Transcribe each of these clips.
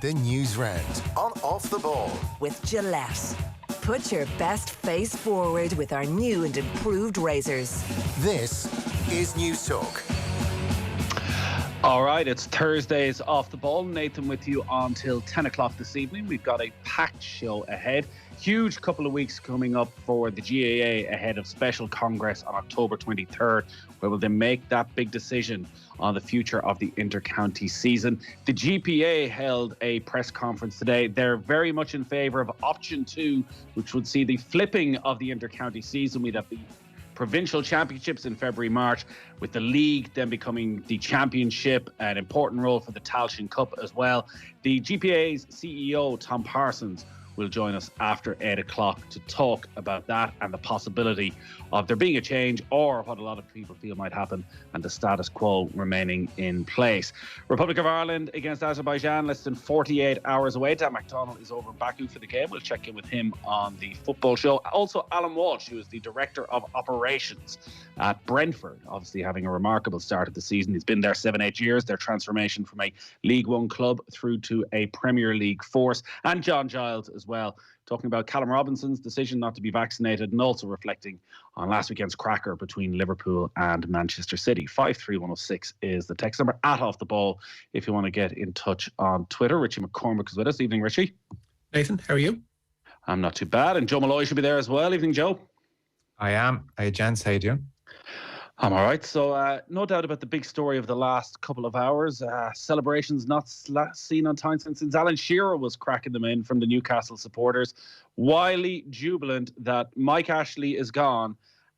The Newsround on Off the Ball. With Gillette. Put your best face forward with our new and improved razors. This is News Talk. All right, it's Thursdays Off the Ball. Nathan with you until 10 o'clock this evening. We've got a packed show ahead. Huge couple of weeks coming up for the GAA ahead of Special Congress on October 23rd, where will they make that big decision on the future of the inter-county season. The GPA held a press conference today. They're very much in favour of option 2, which would see the flipping of the inter-county season. We'd have the provincial championships in February, March, with the league then becoming the championship, an important role for the Tailteann Cup as well. The GPA's CEO, Tom Parsons, will join us after 8 o'clock to talk about that and the possibility of there being a change, or what a lot of people feel might happen, and the status quo remaining in place. Republic of Ireland against Azerbaijan, less than 48 hours away. Dan McDonnell is over in Baku for the game. We'll check in with him on the football show. Also, Alan Walsh, who is the Director of Operations at Brentford, obviously having a remarkable start of the season. He's been there 7-8 years. Their transformation from a League One club through to a Premier League force. And John Giles as well, talking about Callum Robinson's decision not to be vaccinated, and also reflecting on last weekend's cracker between Liverpool and Manchester City. 53106 is the text number, at Off the Ball, if you want to get in touch on Twitter. Richie McCormick is with us. Evening, Richie. Nathan, how are you? I'm not too bad. And Joe Malloy should be there as well. Evening, Joe. I am. Hey, gents, how you doing? I'm all right. So no doubt about the big story of the last couple of hours. Celebrations not seen on time since Alan Shearer was cracking them in from the Newcastle supporters. Wildly jubilant that Mike Ashley is gone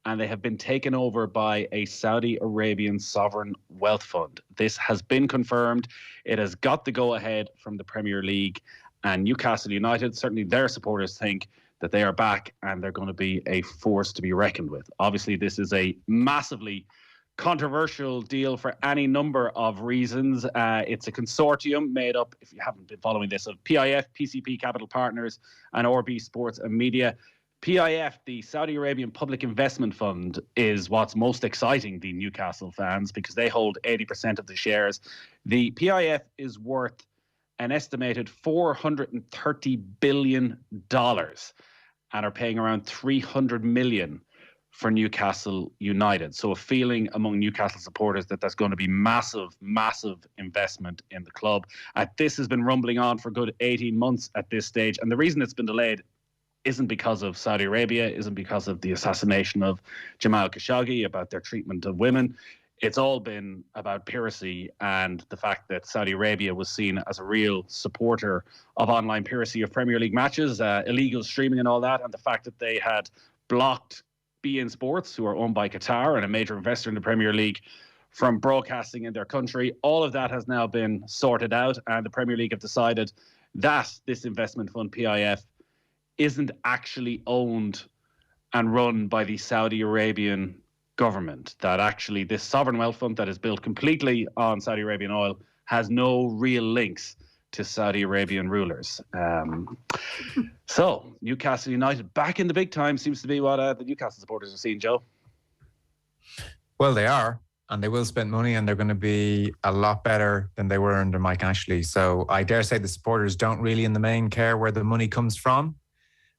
and they have been taken over by a Saudi Arabian sovereign wealth fund. This has been confirmed. It has got the go-ahead from the Premier League, and Newcastle United, certainly their supporters, think that they are back and they're going to be a force to be reckoned with. Obviously, this is a massively controversial deal for any number of reasons. It's a consortium made up, if you haven't been following this, of PIF, PCP Capital Partners, and OTB Sports and Media. PIF, the Saudi Arabian Public Investment Fund, is what's most exciting the Newcastle fans, because they hold 80% of the shares. The PIF is worth an estimated $430 billion and are paying around $300 million for Newcastle United. So a feeling among Newcastle supporters that there's going to be massive, massive investment in the club. This has been rumbling on for a good 18 months at this stage. And the reason it's been delayed isn't because of Saudi Arabia, isn't because of the assassination of Jamal Khashoggi, about their treatment of women. It's all been about piracy and the fact that Saudi Arabia was seen as a real supporter of online piracy of Premier League matches, illegal streaming and all that, and the fact that they had blocked beIN Sports, who are owned by Qatar and a major investor in the Premier League, from broadcasting in their country. All of that has now been sorted out, and the Premier League have decided that this investment fund, PIF, isn't actually owned and run by the Saudi Arabian government, that actually this sovereign wealth fund that is built completely on Saudi Arabian oil has no real links to Saudi Arabian rulers. So Newcastle United back in the big time seems to be what the Newcastle supporters are seeing, Joe. Well, they are, and they will spend money, and they're going to be a lot better than they were under Mike Ashley. So I dare say the supporters don't really in the main care where the money comes from,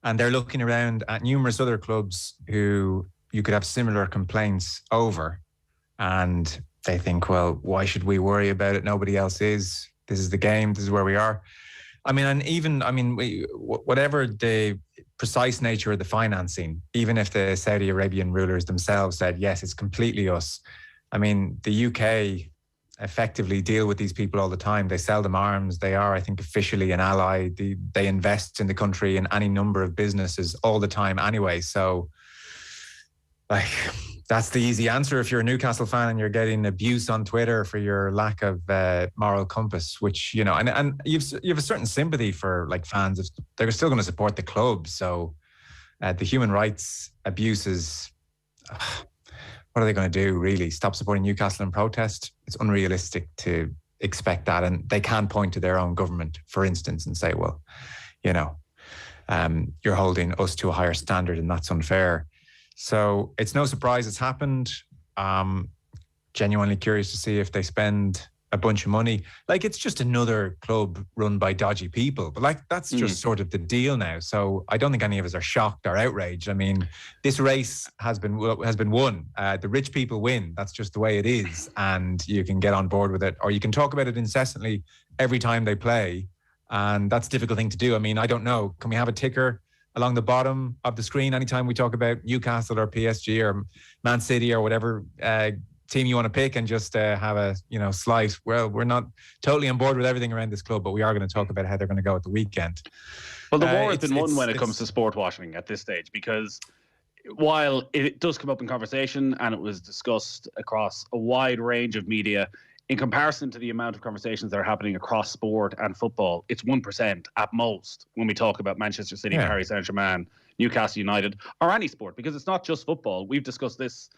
and they're looking around at numerous other clubs who you could have similar complaints over, and they think, well, why should we worry about it? Nobody else is. This is the game. This is where we are. I mean, whatever the precise nature of the financing, even if the Saudi Arabian rulers themselves said, yes, it's completely us. I mean, the UK effectively deal with these people all the time. They sell them arms. They are, I think, officially an ally. They invest in the country in any number of businesses all the time anyway. So, like, that's the easy answer if you're a Newcastle fan and you're getting abuse on Twitter for your lack of moral compass, which, you know, and you have a certain sympathy for, like, fans. They're still going to support the club. So the human rights abuses, what are they going to do, really? Stop supporting Newcastle in protest? It's unrealistic to expect that. And they can point to their own government, for instance, and say, well, you know, you're holding us to a higher standard and that's unfair. So it's no surprise it's happened. Genuinely curious to see if they spend a bunch of money. Like, it's just another club run by dodgy people. But like, that's just sort of the deal now. So I don't think any of us are shocked or outraged. I mean, this race has been won. The rich people win. That's just the way it is. And you can get on board with it, or you can talk about it incessantly every time they play. And that's a difficult thing to do. I mean, I don't know. Can we have a ticker along the bottom of the screen anytime we talk about Newcastle or PSG or Man City or whatever team you want to pick, and just have a slight, well, we're not totally on board with everything around this club, but we are going to talk about how they're going to go at the weekend. Well, the war has been won when it comes to sport washing at this stage, because while it does come up in conversation and it was discussed across a wide range of media, in comparison to the amount of conversations that are happening across sport and football, it's 1% at most when we talk about Manchester City, Paris Saint-Germain, Newcastle United, or any sport, because it's not just football. We've discussed this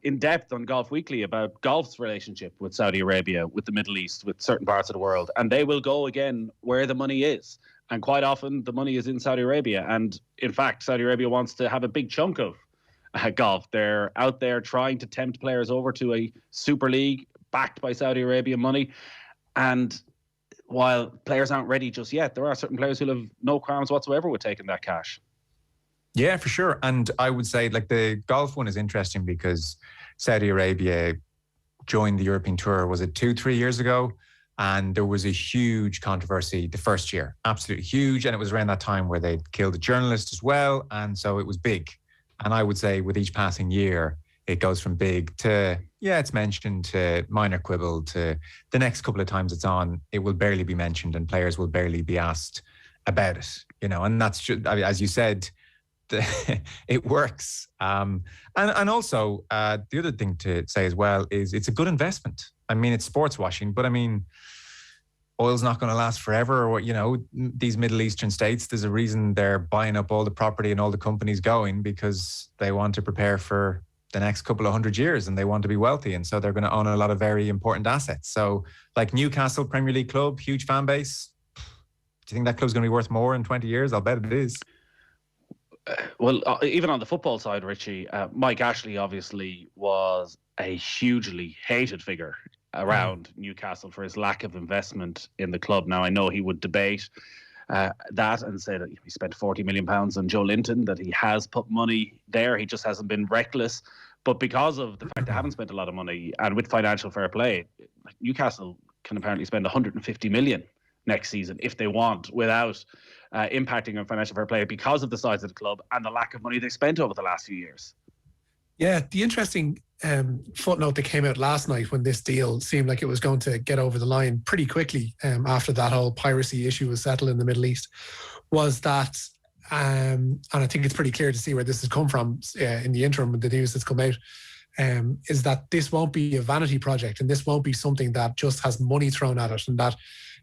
in depth on Golf Weekly about golf's relationship with Saudi Arabia, with the Middle East, with certain parts of the world. And they will go again where the money is. And quite often the money is in Saudi Arabia. And in fact, Saudi Arabia wants to have a big chunk of golf. They're out there trying to tempt players over to a Super League backed by Saudi Arabian money. And while players aren't ready just yet, there are certain players who have no qualms whatsoever with taking that cash. Yeah, for sure. And I would say, like, the golf one is interesting because Saudi Arabia joined the European Tour, was it 2-3 years ago? And there was a huge controversy the first year, absolutely huge. And it was around that time where they killed a journalist as well. And so it was big. And I would say with each passing year, it goes from big to, it's mentioned, to minor quibble, to the next couple of times it's on, it will barely be mentioned and players will barely be asked about it, and that's just, as you said, it works. And also, the other thing to say as well is it's a good investment. I mean, it's sports washing, but I mean, oil's not going to last forever. Or, these Middle Eastern states, there's a reason they're buying up all the property and all the companies going, because they want to prepare for the next couple of 100 years and they want to be wealthy. And so they're going to own a lot of very important assets. So like Newcastle, Premier League club, huge fan base. Do you think that club's going to be worth more in 20 years? I'll bet it is. Well, even on the football side, Richie, Mike Ashley obviously was a hugely hated figure around Newcastle for his lack of investment in the club. Now, I know he would debate that and say that he spent £40 million on Joe Linton, that he has put money there. He just hasn't been reckless. But because of the fact they haven't spent a lot of money, and with financial fair play, Newcastle can apparently spend 150 million next season if they want, without impacting on financial fair play, because of the size of the club and the lack of money they spent over the last few years. Yeah, the interesting footnote that came out last night, when this deal seemed like it was going to get over the line pretty quickly after that whole piracy issue was settled in the Middle East, was that, and I think it's pretty clear to see where this has come from in the interim with the news that's come out, is that this won't be a vanity project, and this won't be something that just has money thrown at it, and that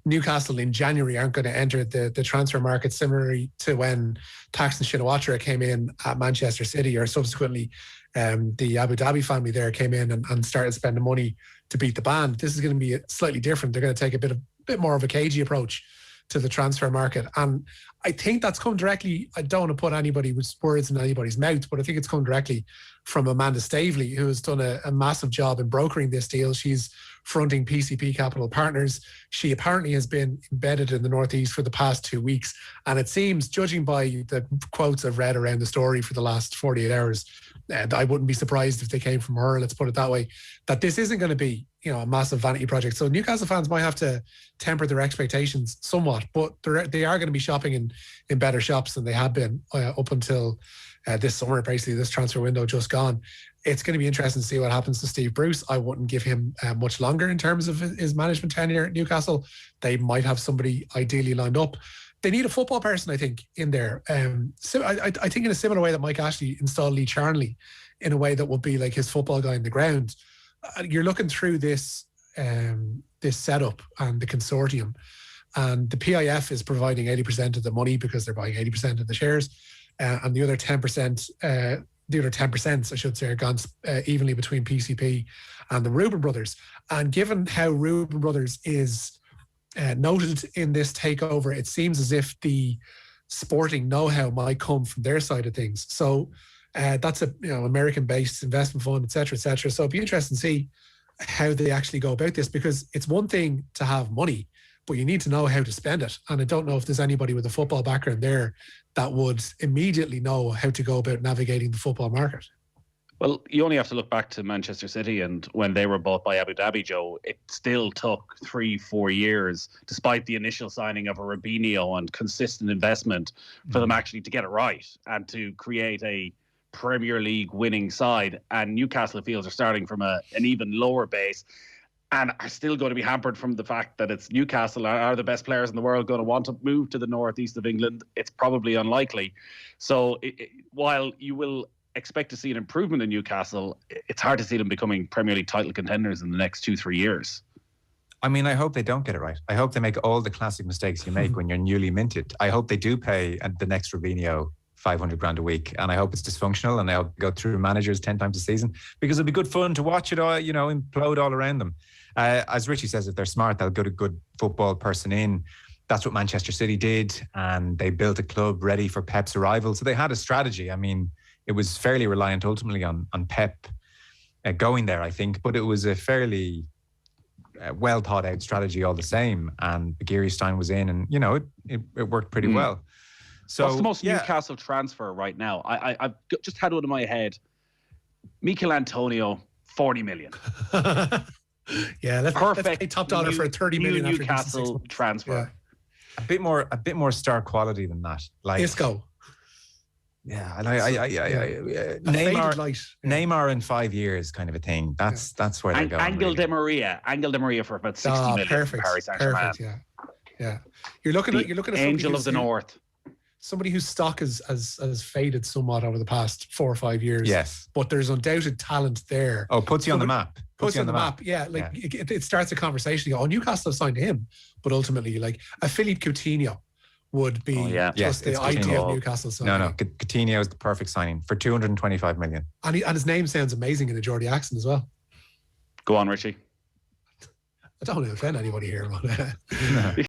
Newcastle in January aren't going to enter the transfer market similarly to when Thaksin Shinawatra came in at Manchester City, or subsequently the Abu Dhabi family there came in and started spending money to beat the band. This is going to be slightly different. They're going to take a bit more of a cagey approach to the transfer market. And I think that's come directly, I don't want to put anybody with words in anybody's mouth, but I think it's come directly from Amanda Stavely, who has done a massive job in brokering this deal. She's fronting PCP Capital Partners. She apparently has been embedded in the Northeast for the past 2 weeks. And it seems, judging by the quotes I've read around the story for the last 48 hours, I wouldn't be surprised if they came from her, let's put it that way, that this isn't going to be, a massive vanity project. So Newcastle fans might have to temper their expectations somewhat, but they are going to be shopping in better shops than they have been up until this summer, basically, this transfer window just gone. It's going to be interesting to see what happens to Steve Bruce. I wouldn't give him much longer in terms of his management tenure at Newcastle. They might have somebody ideally lined up. They need a football person, I think, in there. So I think in a similar way that Mike Ashley installed Lee Charnley, in a way that would be like his football guy on the ground. You're looking through this setup and the consortium, and the PIF is providing 80% of the money because they're buying 80% of the shares, and the other 10%, I should say, are gone evenly between PCP and the Reuben brothers. And given how Reuben brothers is noted in this takeover, it seems as if the sporting know-how might come from their side of things. So that's a American-based investment fund, et cetera, et cetera. So it'd be interesting to see how they actually go about this, because it's one thing to have money, but you need to know how to spend it. And I don't know if there's anybody with a football background there that would immediately know how to go about navigating the football market. Well, you only have to look back to Manchester City, and when they were bought by Abu Dhabi, Joe, it still took 3-4 years, despite the initial signing of a Robinho and consistent investment, for them actually to get it right and to create a Premier League winning side. And Newcastle feels are starting from an even lower base, and are still going to be hampered from the fact that it's Newcastle. Are the best players in the world going to want to move to the northeast of England? It's probably unlikely. So while you will expect to see an improvement in Newcastle, it's hard to see them becoming Premier League title contenders in the next 2-3 years. I mean, I hope they don't get it right. I hope they make all the classic mistakes you make when you're newly minted. I hope they do pay the next Robinho 500 grand a week, and I hope it's dysfunctional, and I hope they go through managers 10 times a season, because it'll be good fun to watch it all, implode all around them. As Richie says, if they're smart, they'll get a good football person in. That's what Manchester City did, and they built a club ready for Pep's arrival. So they had a strategy. I mean, it was fairly reliant ultimately on Pep going there, I think, but it was a fairly well thought out strategy all the same. And Stein was in, and it worked pretty well. So what's the most Newcastle transfer right now? I've just had one in my head. Mikel Antonio, 40 million. Yeah, that's perfect. Let's pay top dollar for a 30 million Newcastle transfer. Yeah. A bit more star quality than that. Like Isco. Yeah, and Neymar in 5 years, kind of a thing. That's where they're going. Angel Di Maria for about 60 million. Perfect. Paris Saint-Germain. Perfect. Yeah. You're looking at Angel of the North. Somebody whose stock has faded somewhat over the past 4 or 5 years. Yes, but there's undoubted talent there. Oh, puts you on the map. Puts you on the map. Yeah, it starts a conversation. You go, Newcastle have signed him, but ultimately, like a Philippe Coutinho would be just the idea of Newcastle signing. No, Coutinho is the perfect signing for 225 million. And his name sounds amazing in a Geordie accent as well. Go on, Richie. I don't want to offend anybody here, but